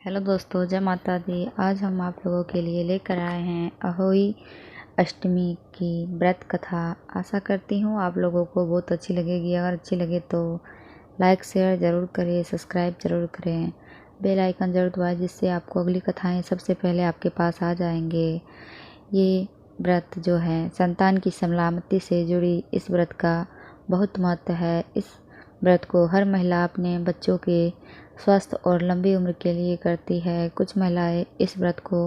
Hello दोस्तों, जय माता दी। आज हम आप लोगों के लिए लेकर आए हैं अहोई अष्टमी की व्रत कथा। आशा करती हूँ आप लोगों को बहुत अच्छी लगेगी। अगर अच्छी लगे तो लाइक शेयर ज़रूर करें, सब्सक्राइब ज़रूर करें, बेल आइकन ज़रूर दबाएं, जिससे आपको अगली कथाएं सबसे पहले आपके पास आ जाएंगे। ये व्रत जो है संतान की सलामती से जुड़ी इस व्रत का बहुत महत्व है। इस व्रत को हर महिला अपने बच्चों के स्वस्थ और लंबी उम्र के लिए करती है। कुछ महिलाएं इस व्रत को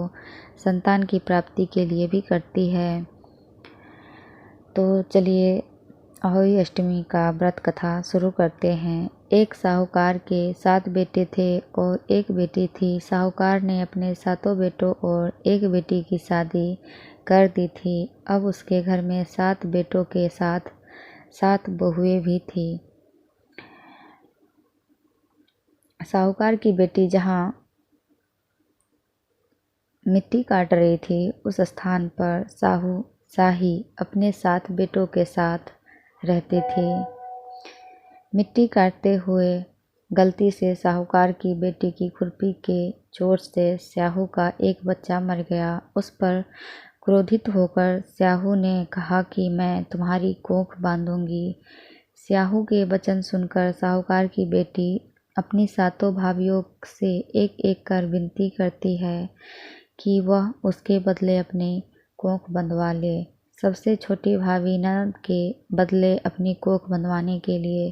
संतान की प्राप्ति के लिए भी करती है। तो चलिए अहोई अष्टमी का व्रत कथा शुरू करते हैं। एक साहूकार के 7 बेटे थे और एक बेटी थी। साहूकार ने अपने 7 बेटों और एक बेटी की शादी कर दी थी। अब उसके घर में 7 बेटों के साथ 7 बहुएं भी थी। साहूकार की बेटी जहाँ मिट्टी काट रही थी, उस स्थान पर शाही अपने 7 बेटों के साथ रहती थी। मिट्टी काटते हुए गलती से साहूकार की बेटी की खुरपी के चोट से स्याहू का एक बच्चा मर गया। उस पर क्रोधित होकर स्याहू ने कहा कि मैं तुम्हारी कोख बांधूंगी। स्याहू के वचन सुनकर साहूकार की बेटी अपनी 7 भाभियों से एक एक कर विनती करती है कि वह उसके बदले अपनी कोख बंधवा ले। सबसे छोटी भाभी ननद के बदले अपनी कोख बंधवाने के लिए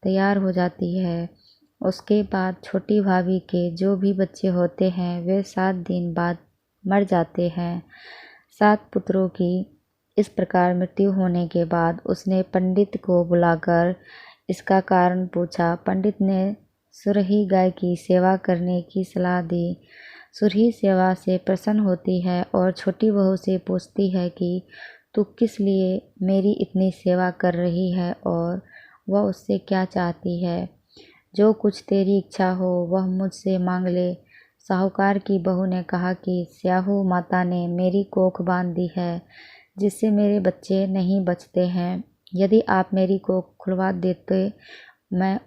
तैयार हो जाती है। उसके बाद छोटी भाभी के जो भी बच्चे होते हैं वे 7 दिन बाद मर जाते हैं। 7 पुत्रों की इस प्रकार मृत्यु होने के बाद उसने पंडित को बुलाकर इसका कारण पूछा। पंडित ने सुरही गाय की सेवा करने की सलाह दी। सुरही सेवा से प्रसन्न होती है और छोटी बहू से पूछती है कि तू किस लिए मेरी इतनी सेवा कर रही है और वह उससे क्या चाहती है। जो कुछ तेरी इच्छा हो वह मुझसे मांग ले। साहूकार की बहू ने कहा कि स्याहू माता ने मेरी कोख बांध दी है, जिससे मेरे बच्चे नहीं बचते हैं। यदि आप मेरी कोख खुलवा देते मैं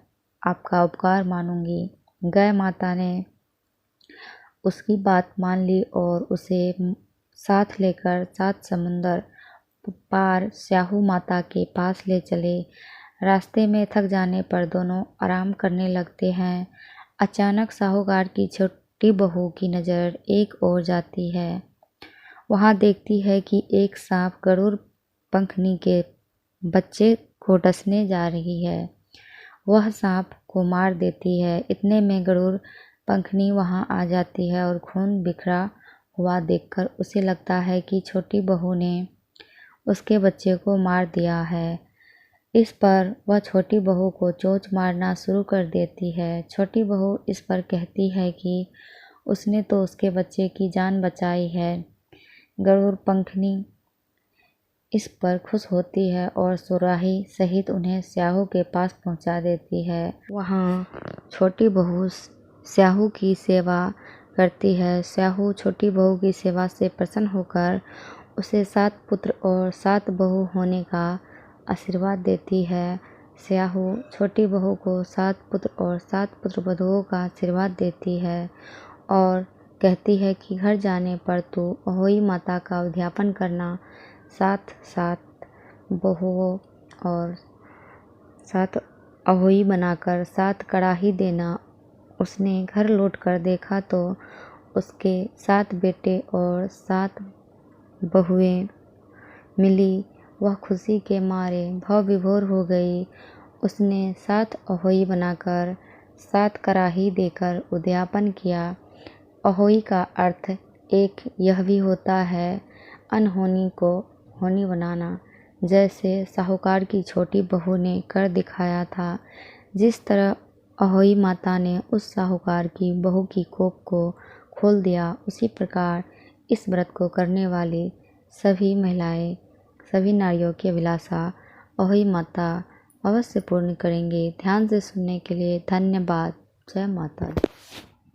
आपका उपकार मानूंगी। गाय माता ने उसकी बात मान ली और उसे साथ लेकर 7 समुंदर पार स्याहू माता के पास ले चले। रास्ते में थक जाने पर दोनों आराम करने लगते हैं। अचानक साहूकार की छोटी बहू की नज़र एक ओर जाती है। वहाँ देखती है कि एक सांप गरुड़ पंखनी के बच्चे को डसने जा रही है। वह सांप को मार देती है। इतने में गरुड़ पंखनी वहां आ जाती है और खून बिखरा हुआ देखकर उसे लगता है कि छोटी बहू ने उसके बच्चे को मार दिया है। इस पर वह छोटी बहू को चोंच मारना शुरू कर देती है। छोटी बहू इस पर कहती है कि उसने तो उसके बच्चे की जान बचाई है। गरुड़ पंखनी इस पर खुश होती है और सुराही सहित उन्हें स्याहू के पास पहुंचा देती है। वहाँ छोटी बहू स्याहू की सेवा करती है। स्याहू छोटी बहू की सेवा से प्रसन्न होकर उसे 7 पुत्र और 7 बहू होने का आशीर्वाद देती है। स्याहू छोटी बहू को 7 पुत्र और 7 पुत्र वधुओं का आशीर्वाद देती है और कहती है कि घर जाने पर तू अहोई माता का उद्यापन करना। 7 बहुओं और 7 अहोई बनाकर 7 कड़ाही देना। उसने घर लौटकर देखा तो उसके 7 बेटे और 7 बहुएं मिली। वह खुशी के मारे भाव विभोर हो गई। उसने 7 अहोई बनाकर 7 कड़ाही देकर उद्यापन किया। अहोई का अर्थ एक यह भी होता है अनहोनी को होनी बनाना, जैसे साहूकार की छोटी बहू ने कर दिखाया था। जिस तरह अहोई माता ने उस साहूकार की बहू की कोख को खोल दिया, उसी प्रकार इस व्रत को करने वाली सभी महिलाएं, सभी नारियों की अभिलाषा अहोई माता अवश्य पूर्ण करेंगे। ध्यान से सुनने के लिए धन्यवाद। जय माता दी।